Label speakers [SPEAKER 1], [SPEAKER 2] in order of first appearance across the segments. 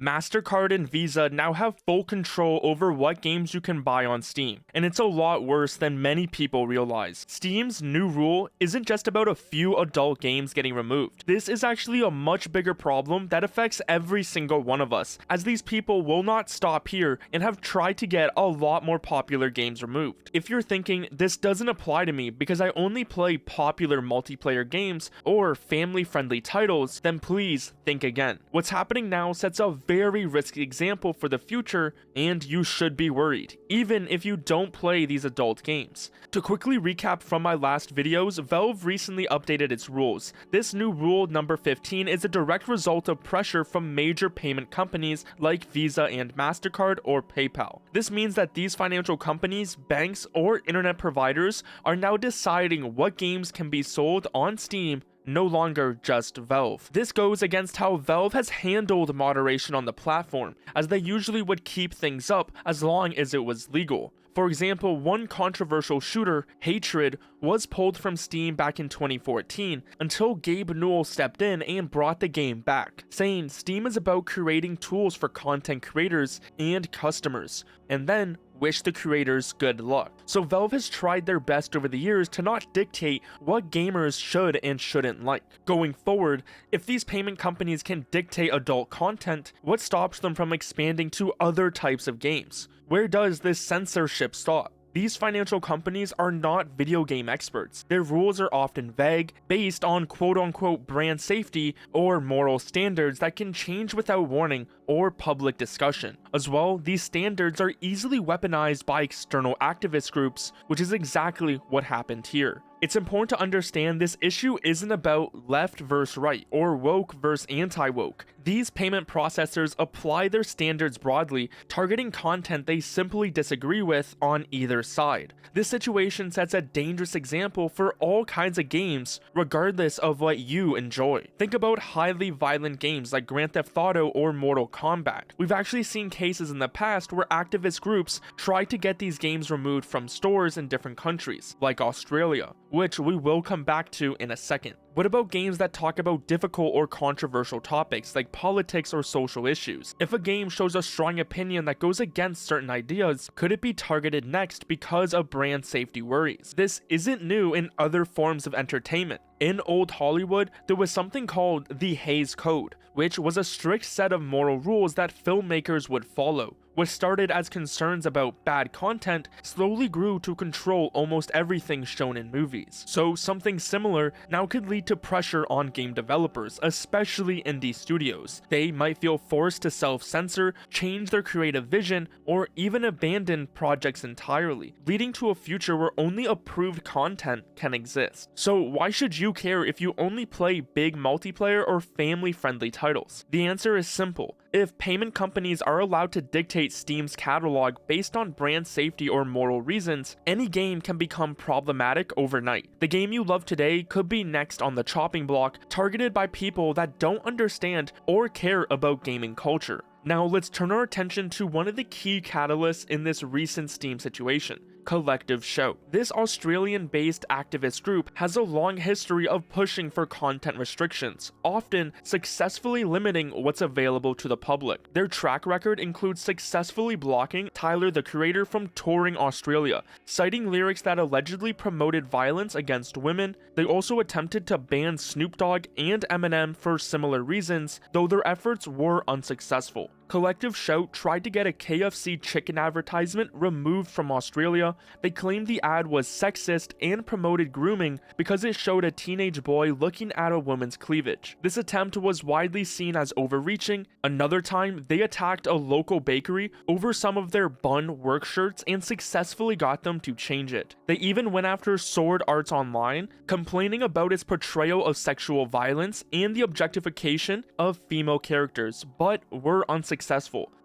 [SPEAKER 1] Mastercard and Visa now have full control over what games you can buy on Steam, and it's a lot worse than many people realize. Steam's new rule isn't just about a few adult games getting removed. This is actually a much bigger problem that affects every single one of us, as these people will not stop here and have tried to get a lot more popular games removed. If you're thinking, this doesn't apply to me because I only play popular multiplayer games or family-friendly titles, then please think again. What's happening now sets a very risky example for the future, and you should be worried, even if you don't play these adult games. To quickly recap from my last videos, Valve recently updated its rules. This new rule, number 15, is a direct result of pressure from major payment companies like Visa and Mastercard or PayPal. This means that these financial companies, banks, or internet providers are now deciding what games can be sold on Steam, no longer just Valve. This goes against how Valve has handled moderation on the platform, as they usually would keep things up as long as it was legal. For example, one controversial shooter, Hatred, was pulled from Steam back in 2014 until Gabe Newell stepped in and brought the game back, saying Steam is about creating tools for content creators and customers, and then wish the creators good luck. So Valve has tried their best over the years to not dictate what gamers should and shouldn't like. Going forward, if these payment companies can dictate adult content, what stops them from expanding to other types of games? Where does this censorship stop? These financial companies are not video game experts. Their rules are often vague, based on quote-unquote brand safety or moral standards that can change without warning or public discussion. As well, these standards are easily weaponized by external activist groups, which is exactly what happened here. It's important to understand this issue isn't about left versus right or woke versus anti-woke. These payment processors apply their standards broadly, targeting content they simply disagree with on either side. This situation sets a dangerous example for all kinds of games, regardless of what you enjoy. Think about highly violent games like Grand Theft Auto or Mortal Kombat. We've actually seen cases in the past where activist groups try to get these games removed from stores in different countries, like Australia, which we will come back to in a second. What about games that talk about difficult or controversial topics like politics or social issues? If a game shows a strong opinion that goes against certain ideas, could it be targeted next because of brand safety worries? This isn't new in other forms of entertainment. In old Hollywood, there was something called the Hays Code, which was a strict set of moral rules that filmmakers would follow. What started as concerns about bad content slowly grew to control almost everything shown in movies. So something similar now could lead to pressure on game developers, especially indie studios. They might feel forced to self-censor, change their creative vision, or even abandon projects entirely, leading to a future where only approved content can exist. So why should you care if you only play big multiplayer or family-friendly titles? The answer is simple. If payment companies are allowed to dictate Steam's catalog based on brand safety or moral reasons, any game can become problematic overnight. The game you love today could be next on the chopping block, targeted by people that don't understand or care about gaming culture. Now let's turn our attention to one of the key catalysts in this recent Steam situation: Collective Shout. This Australian-based activist group has a long history of pushing for content restrictions, often successfully limiting what's available to the public. Their track record includes successfully blocking Tyler the Creator from touring Australia, citing lyrics that allegedly promoted violence against women. They also attempted to ban Snoop Dogg and Eminem for similar reasons, though their efforts were unsuccessful. Collective Shout tried to get a KFC chicken advertisement removed from Australia. They claimed the ad was sexist and promoted grooming because it showed a teenage boy looking at a woman's cleavage. This attempt was widely seen as overreaching. Another time, they attacked a local bakery over some of their bun work shirts and successfully got them to change it. They even went after Sword Arts Online, complaining about its portrayal of sexual violence and the objectification of female characters, but were unsuccessful.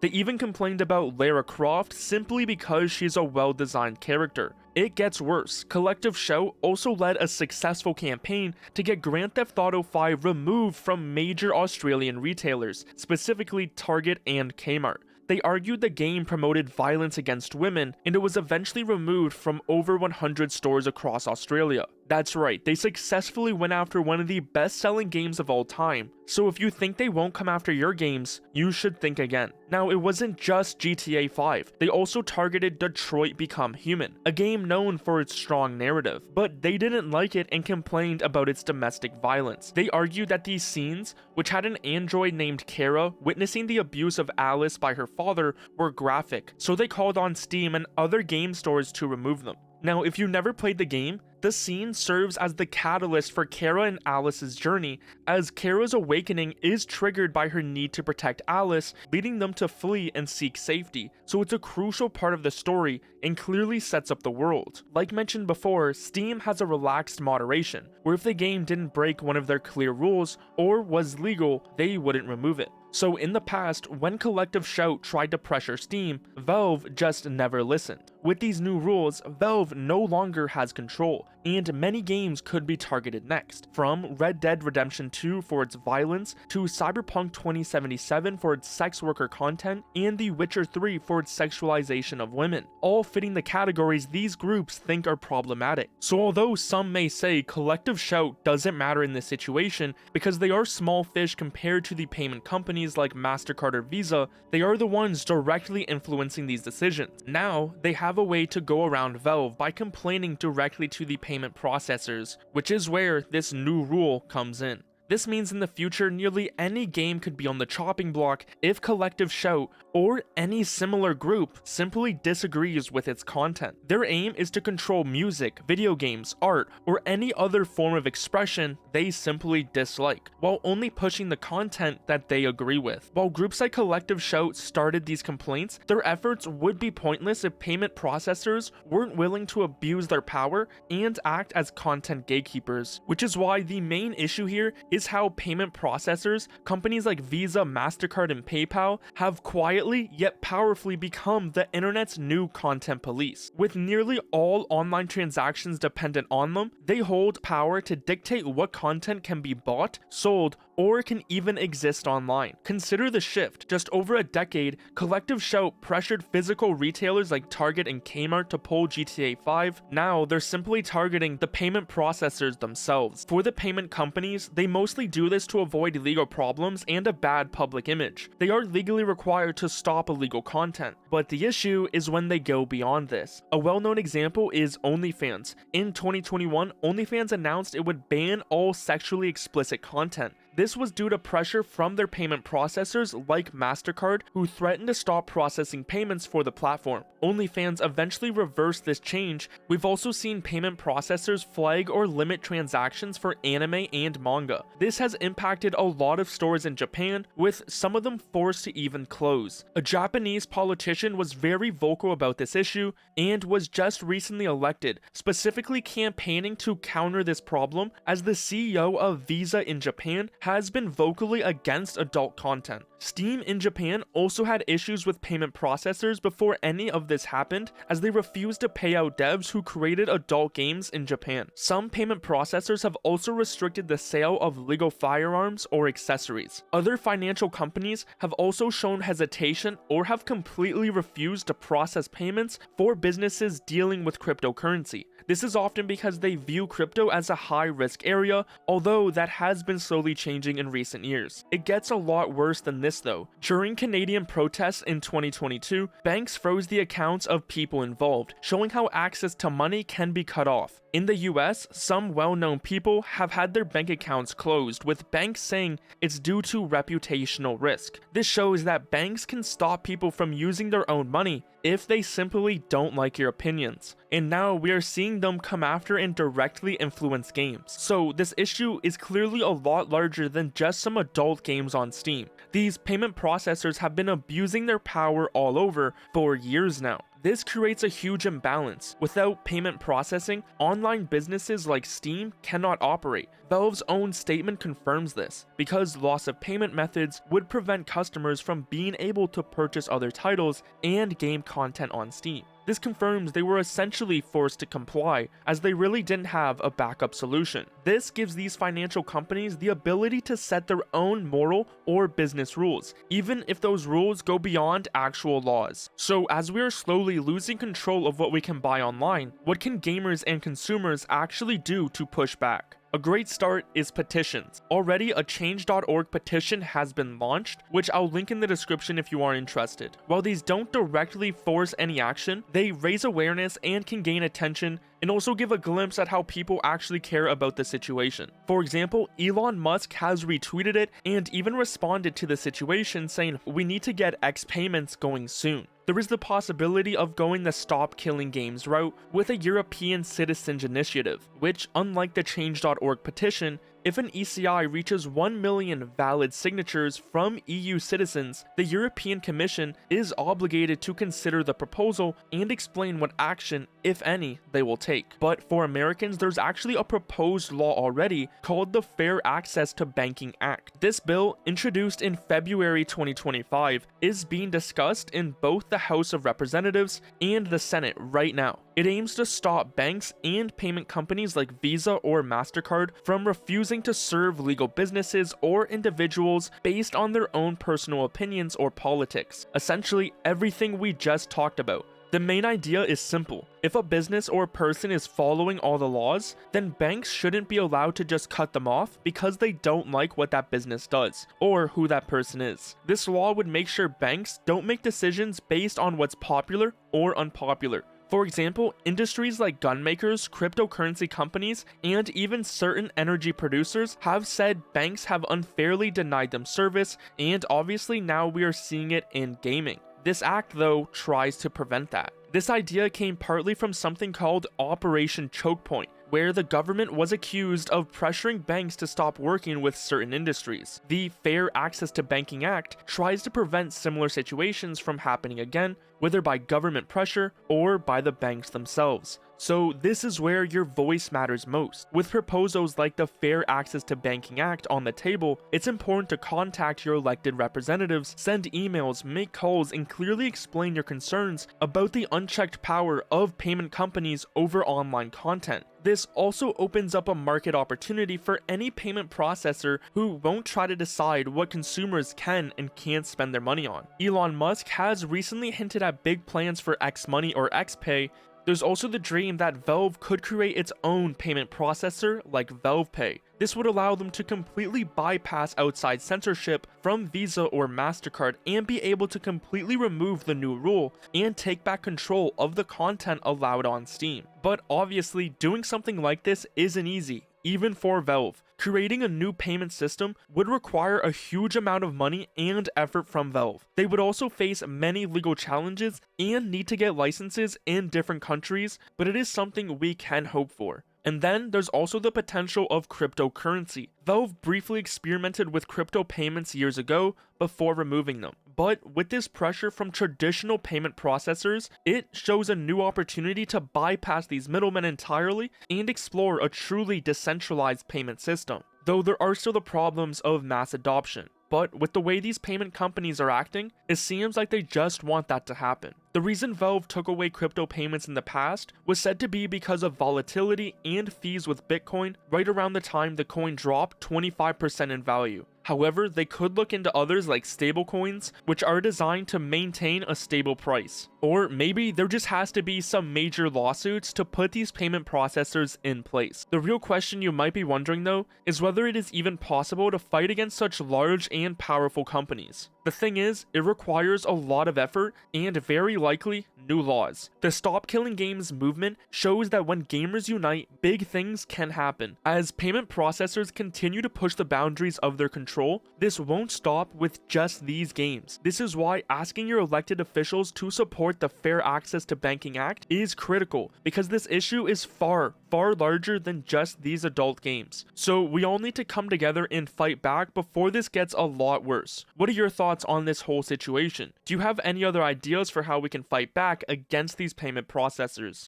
[SPEAKER 1] They even complained about Lara Croft simply because she's a well-designed character. It gets worse. Collective Shout also led a successful campaign to get Grand Theft Auto 5 removed from major Australian retailers, specifically Target and Kmart. They argued the game promoted violence against women, and it was eventually removed from over 100 stores across Australia. That's right, they successfully went after one of the best-selling games of all time. So if you think they won't come after your games, you should think again. Now, it wasn't just GTA 5, they also targeted Detroit Become Human, a game known for its strong narrative, but they didn't like it and complained about its domestic violence. They argued that these scenes, which had an android named Kara witnessing the abuse of Alice by her father, were graphic, so they called on Steam and other game stores to remove them. Now, if you never played the game, the scene serves as the catalyst for Kara and Alice's journey, as Kara's awakening is triggered by her need to protect Alice, leading them to flee and seek safety, so it's a crucial part of the story and clearly sets up the world. Like mentioned before, Steam has a relaxed moderation, where if the game didn't break one of their clear rules or was legal, they wouldn't remove it. So in the past, when Collective Shout tried to pressure Steam, Valve just never listened. With these new rules, Valve no longer has control, and many games could be targeted next. From Red Dead Redemption 2 for its violence, to Cyberpunk 2077 for its sex worker content, and The Witcher 3 for its sexualization of women, all fitting the categories these groups think are problematic. So although some may say Collective Shout doesn't matter in this situation because they are small fish compared to the payment companies like Mastercard or Visa, they are the ones directly influencing these decisions. Now, they have a way to go around Valve by complaining directly to the payment processors, which is where this new rule comes in. This means in the future, nearly any game could be on the chopping block if Collective Shout or any similar group simply disagrees with its content. Their aim is to control music, video games, art, or any other form of expression they simply dislike, while only pushing the content that they agree with. While groups like Collective Shout started these complaints, their efforts would be pointless if payment processors weren't willing to abuse their power and act as content gatekeepers, which is why the main issue here is how payment processors, companies like Visa, Mastercard, and PayPal, have quietly yet powerfully become the internet's new content police. With nearly all online transactions dependent on them, they hold power to dictate what content can be bought, sold, or can even exist online. Consider the shift. Just over a decade, Collective Shout pressured physical retailers like Target and Kmart to pull GTA 5. Now, they're simply targeting the payment processors themselves. For the payment companies, they mostly do this to avoid legal problems and a bad public image. They are legally required to stop illegal content, but the issue is when they go beyond this. A well-known example is OnlyFans. In 2021, OnlyFans announced it would ban all sexually explicit content. This was due to pressure from their payment processors like Mastercard, who threatened to stop processing payments for the platform. OnlyFans eventually reversed this change. We've also seen payment processors flag or limit transactions for anime and manga. This has impacted a lot of stores in Japan, with some of them forced to even close. A Japanese politician was very vocal about this issue and was just recently elected, specifically campaigning to counter this problem, as the CEO of Visa in Japan has been vocally against adult content. Steam in Japan also had issues with payment processors before any of this happened, as they refused to pay out devs who created adult games in Japan. Some payment processors have also restricted the sale of legal firearms or accessories. Other financial companies have also shown hesitation or have completely refused to process payments for businesses dealing with cryptocurrency. This is often because they view crypto as a high-risk area, although that has been slowly changing in recent years. It gets a lot worse than this though. During Canadian protests in 2022, banks froze the accounts of people involved, showing how access to money can be cut off. In the US, some well-known people have had their bank accounts closed, with banks saying it's due to reputational risk. This shows that banks can stop people from using their own money if they simply don't like your opinions. And now we are seeing them come after and directly influence games. So this issue is clearly a lot larger than just some adult games on Steam. These payment processors have been abusing their power all over for years now. This creates a huge imbalance. Without payment processing, online businesses like Steam cannot operate. Valve's own statement confirms this, because loss of payment methods would prevent customers from being able to purchase other titles and game content on Steam. This confirms they were essentially forced to comply, as they really didn't have a backup solution. This gives these financial companies the ability to set their own moral or business rules, even if those rules go beyond actual laws. So as we are slowly losing control of what we can buy online, what can gamers and consumers actually do to push back? A great start is petitions. Already, a change.org petition has been launched, which I'll link in the description if you are interested. While these don't directly force any action, they raise awareness and can gain attention and also give a glimpse at how people actually care about the situation. For example, Elon Musk has retweeted it and even responded to the situation saying, "We need to get X payments going soon." There is the possibility of going the Stop Killing Games route with a European Citizens Initiative, which, unlike the Change.org petition, if an ECI reaches 1 million valid signatures from EU citizens, the European Commission is obligated to consider the proposal and explain what action, if any, they will take. But for Americans, there's actually a proposed law already called the Fair Access to Banking Act. This bill, introduced in February 2025, is being discussed in both the House of Representatives and the Senate right now. It aims to stop banks and payment companies like Visa or Mastercard from refusing to serve legal businesses or individuals based on their own personal opinions or politics. Essentially, everything we just talked about. The main idea is simple. If a business or person is following all the laws, then banks shouldn't be allowed to just cut them off because they don't like what that business does or who that person is. This law would make sure banks don't make decisions based on what's popular or unpopular. For example, industries like gun makers, cryptocurrency companies, and even certain energy producers have said banks have unfairly denied them service, and obviously now we are seeing it in gaming. This act, though, tries to prevent that. This idea came partly from something called Operation Choke Point, where the government was accused of pressuring banks to stop working with certain industries. The Fair Access to Banking Act tries to prevent similar situations from happening again, whether by government pressure or by the banks themselves. So this is where your voice matters most. With proposals like the Fair Access to Banking Act on the table, it's important to contact your elected representatives, send emails, make calls, and clearly explain your concerns about the unchecked power of payment companies over online content. This also opens up a market opportunity for any payment processor who won't try to decide what consumers can and can't spend their money on. Elon Musk has recently hinted at big plans for X Money or XPay. There's also the dream that Valve could create its own payment processor like Valve Pay. This would allow them to completely bypass outside censorship from Visa or Mastercard and be able to completely remove the new rule and take back control of the content allowed on Steam. But obviously, doing something like this isn't easy, even for Valve. Creating a new payment system would require a huge amount of money and effort from Valve. They would also face many legal challenges and need to get licenses in different countries, but it is something we can hope for. And then there's also the potential of cryptocurrency. Valve briefly experimented with crypto payments years ago before removing them. But with this pressure from traditional payment processors, it shows a new opportunity to bypass these middlemen entirely and explore a truly decentralized payment system. Though there are still the problems of mass adoption. But with the way these payment companies are acting, it seems like they just want that to happen. The reason Valve took away crypto payments in the past was said to be because of volatility and fees with Bitcoin right around the time the coin dropped 25% in value. However, they could look into others like stablecoins, which are designed to maintain a stable price. Or maybe there just has to be some major lawsuits to put these payment processors in place. The real question you might be wondering though, is whether it is even possible to fight against such large and powerful companies. The thing is, it requires a lot of effort and very likely new laws. The Stop Killing Games movement shows that when gamers unite, big things can happen. As payment processors continue to push the boundaries of their control, this won't stop with just these games. This is why asking your elected officials to support the Fair Access to Banking Act is critical, because this issue is far larger than just these adult games. So we all need to come together and fight back before this gets a lot worse. What are your thoughts on this whole situation? Do you have any other ideas for how we can fight back against these payment processors?